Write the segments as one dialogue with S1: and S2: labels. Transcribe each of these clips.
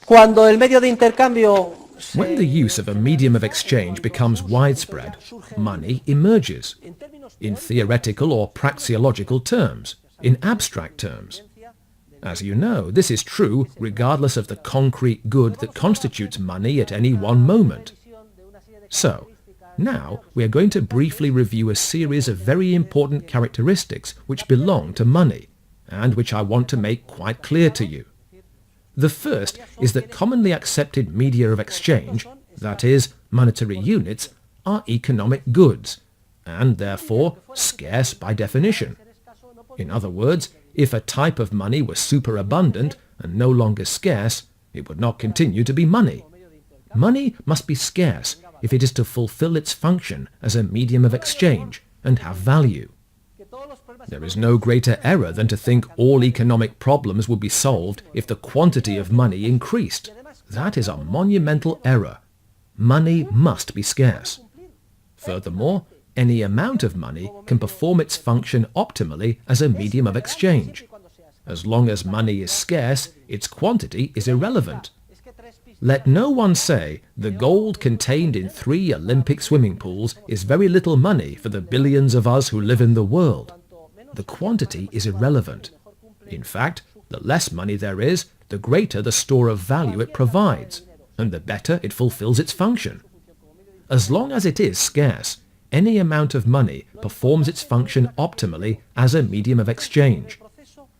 S1: Cuando el medio de intercambio
S2: When the use of a medium of exchange becomes widespread, money emerges. In theoretical or praxeological terms, in abstract terms. As you know, this is true regardless of the concrete good that constitutes money at any one moment. So, now we are going to briefly review a series of very important characteristics which belong to money, and which I want to make quite clear to you. The first is that commonly accepted media of exchange, that is, monetary units, are economic goods, and therefore scarce by definition. In other words, if a type of money were superabundant and no longer scarce, it would not continue to be money. Money must be scarce if it is to fulfill its function as a medium of exchange and have value. There is no greater error than to think all economic problems would be solved if the quantity of money increased. That is a monumental error. Money must be scarce. Furthermore, any amount of money can perform its function optimally as a medium of exchange. As long as money is scarce, its quantity is irrelevant. Let no one say the gold contained in 3 Olympic swimming pools is very little money for the billions of us who live in the world. The quantity is irrelevant. In fact, the less money there is, the greater the store of value it provides, and the better it fulfills its function. As long as it is scarce, any amount of money performs its function optimally as a medium of exchange.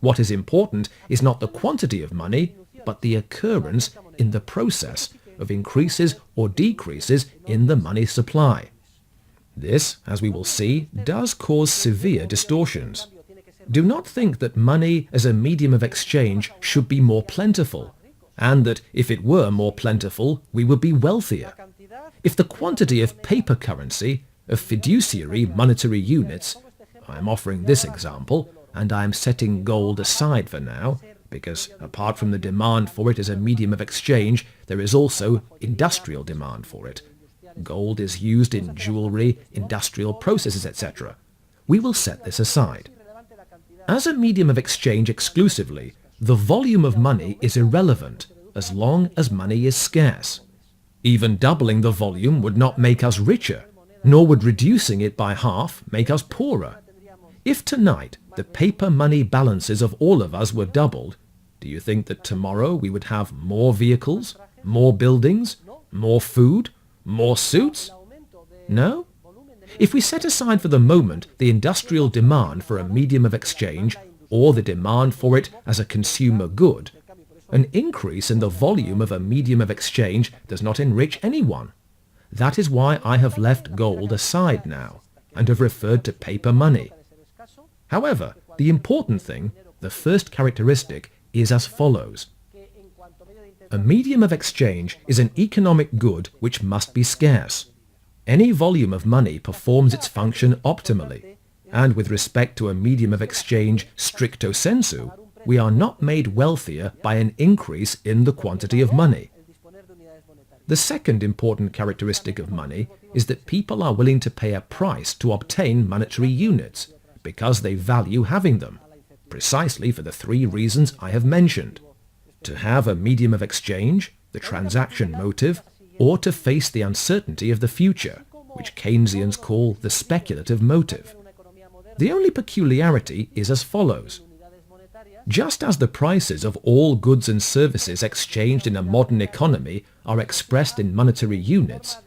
S2: What is important is not the quantity of money, but the occurrence in the process of increases or decreases in the money supply. This, as we will see, does cause severe distortions. Do not think that money as a medium of exchange should be more plentiful, and that if it were more plentiful, we would be wealthier. If the quantity of paper currency, of fiduciary monetary units, I am offering this example, and I am setting gold aside for now, because apart from the demand for it as a medium of exchange, there is also industrial demand for it. Gold is used in jewelry, industrial processes, etc. We will set this aside. As a medium of exchange exclusively, the volume of money is irrelevant as long as money is scarce. Even doubling the volume would not make us richer, nor would reducing it by half make us poorer. If tonight the paper money balances of all of us were doubled, do you think that tomorrow we would have more vehicles, more buildings, more food, more suits? No? If we set aside for the moment the industrial demand for a medium of exchange, or the demand for it as a consumer good, an increase in the volume of a medium of exchange does not enrich anyone. That is why I have left gold aside now, and have referred to paper money. However, the important thing, the first characteristic, is as follows. A medium of exchange is an economic good which must be scarce. Any volume of money performs its function optimally, and with respect to a medium of exchange stricto sensu, we are not made wealthier by an increase in the quantity of money. The second important characteristic of money is that people are willing to pay a price to obtain monetary units, because they value having them, precisely for the 3 reasons I have mentioned. To have a medium of exchange, the transaction motive, or to face the uncertainty of the future, which Keynesians call the speculative motive. The only peculiarity is as follows. Just as the prices of all goods and services exchanged in a modern economy are expressed in monetary units,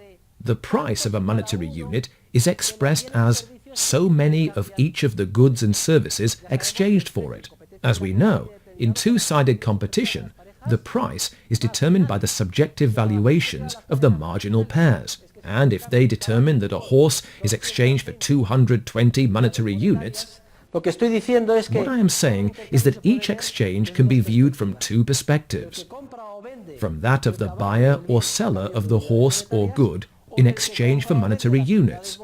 S2: the price of a monetary unit is expressed as so many of each of the goods and services exchanged for it. As we know, in 2-sided competition, the price is determined by the subjective valuations of the marginal pairs, and if they determine that a horse is exchanged for 220 monetary units, what I am saying is that each exchange can be viewed from 2 perspectives. From that of the buyer or seller of the horse or good in exchange for monetary units,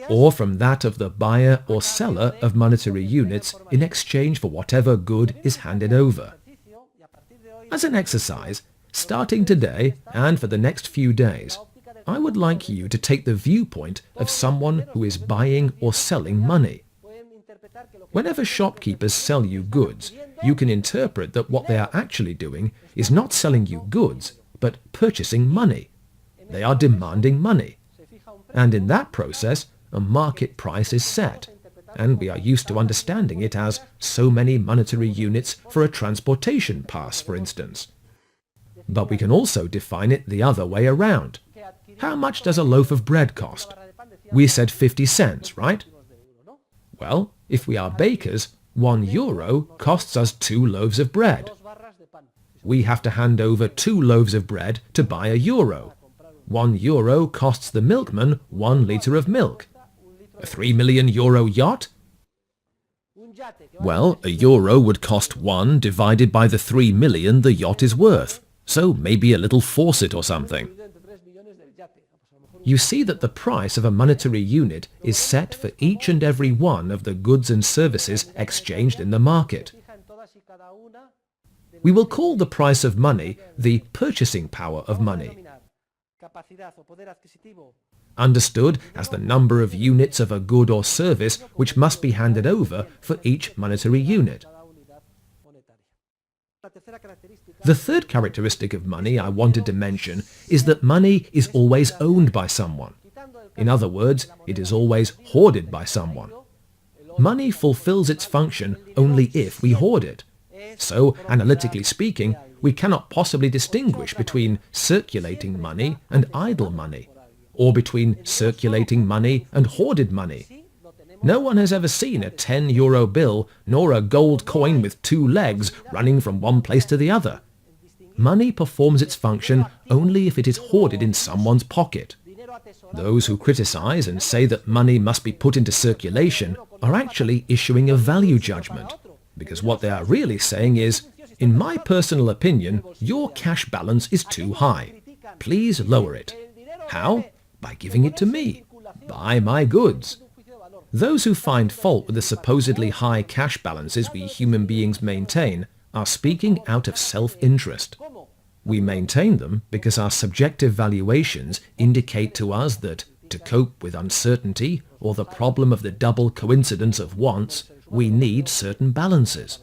S2: or from that of the buyer or seller of monetary units in exchange for whatever good is handed over. As an exercise, starting today and for the next few days, I would like you to take the viewpoint of someone who is buying or selling money. Whenever shopkeepers sell you goods, you can interpret that what they are actually doing is not selling you goods, but purchasing money. They are demanding money. And in that process, a market price is set, and we are used to understanding it as so many monetary units for a transportation pass, for instance. But we can also define it the other way around. How much does a loaf of bread cost? We said 50 cents, right? Well, if we are bakers, €1 costs us 2 loaves of bread. We have to hand over 2 loaves of bread to buy €1. €1 costs the milkman 1 litre of milk. A €3 million yacht? Well, a euro would cost 1 divided by the 3 million the yacht is worth. So maybe a little faucet or something. You see that the price of a monetary unit is set for each and every one of the goods and services exchanged in the market. We will call the price of money the purchasing power of money, understood as the number of units of a good or service which must be handed over for each monetary unit. The third characteristic of money I wanted to mention is that money is always owned by someone. In other words, it is always hoarded by someone. Money fulfills its function only if we hoard it. So, analytically speaking, we cannot possibly distinguish between circulating money and idle money, or between circulating money and hoarded money. No one has ever seen a €10 bill, nor a gold coin with 2 legs running from one place to the other. Money performs its function only if it is hoarded in someone's pocket. Those who criticize and say that money must be put into circulation are actually issuing a value judgment, because what they are really saying is, in my personal opinion, your cash balance is too high. Please lower it. How? By giving it to me. Buy my goods. Those who find fault with the supposedly high cash balances we human beings maintain are speaking out of self-interest. We maintain them because our subjective valuations indicate to us that, to cope with uncertainty or the problem of the double coincidence of wants, we need certain balances.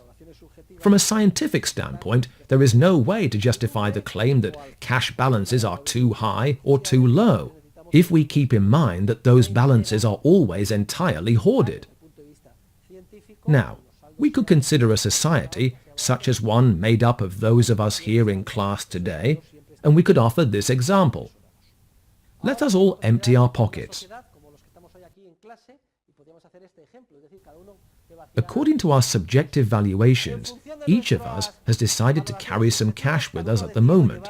S2: From a scientific standpoint, there is no way to justify the claim that cash balances are too high or too low, if we keep in mind that those balances are always entirely hoarded. Now, we could consider a society such as one made up of those of us here in class today, and we could offer this example. Let us all empty our pockets. According to our subjective valuations, each of us has decided to carry some cash with us at the moment.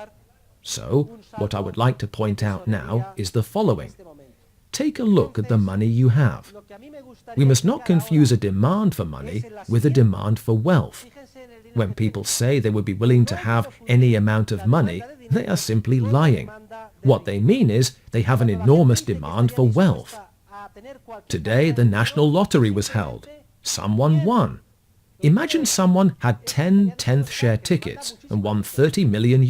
S2: So, what I would like to point out now is the following. Take a look at the money you have. We must not confuse a demand for money with a demand for wealth. When people say they would be willing to have any amount of money, they are simply lying. What they mean is they have an enormous demand for wealth. Today, the national lottery was held. Someone won. Imagine someone had 10 tenth share tickets and won €30 million.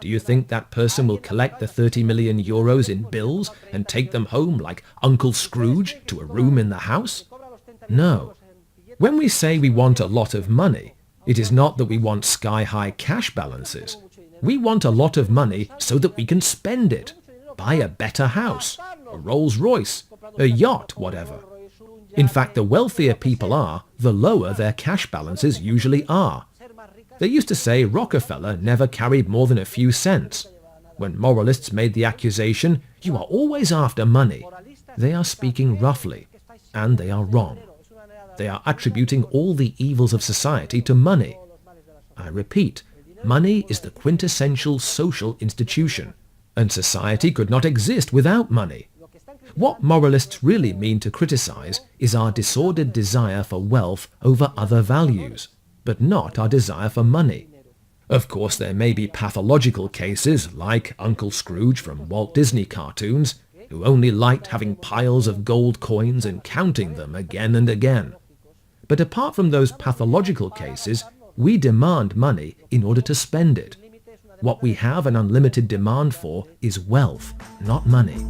S2: Do you think that person will collect the €30 million in bills and take them home like Uncle Scrooge to a room in the house? No. When we say we want a lot of money, it is not that we want sky-high cash balances. We want a lot of money so that we can spend it. Buy a better house, a Rolls-Royce, a yacht, whatever. In fact, the wealthier people are, the lower their cash balances usually are. They used to say Rockefeller never carried more than a few cents. When moralists made the accusation, "You are always after money," they are speaking roughly, and they are wrong. They are attributing all the evils of society to money. I repeat, money is the quintessential social institution, and society could not exist without money. What moralists really mean to criticize is our disordered desire for wealth over other values, but not our desire for money. Of course, there may be pathological cases, like Uncle Scrooge from Walt Disney cartoons, who only liked having piles of gold coins and counting them again and again. But apart from those pathological cases, we demand money in order to spend it. What we have an unlimited demand for is wealth, not money.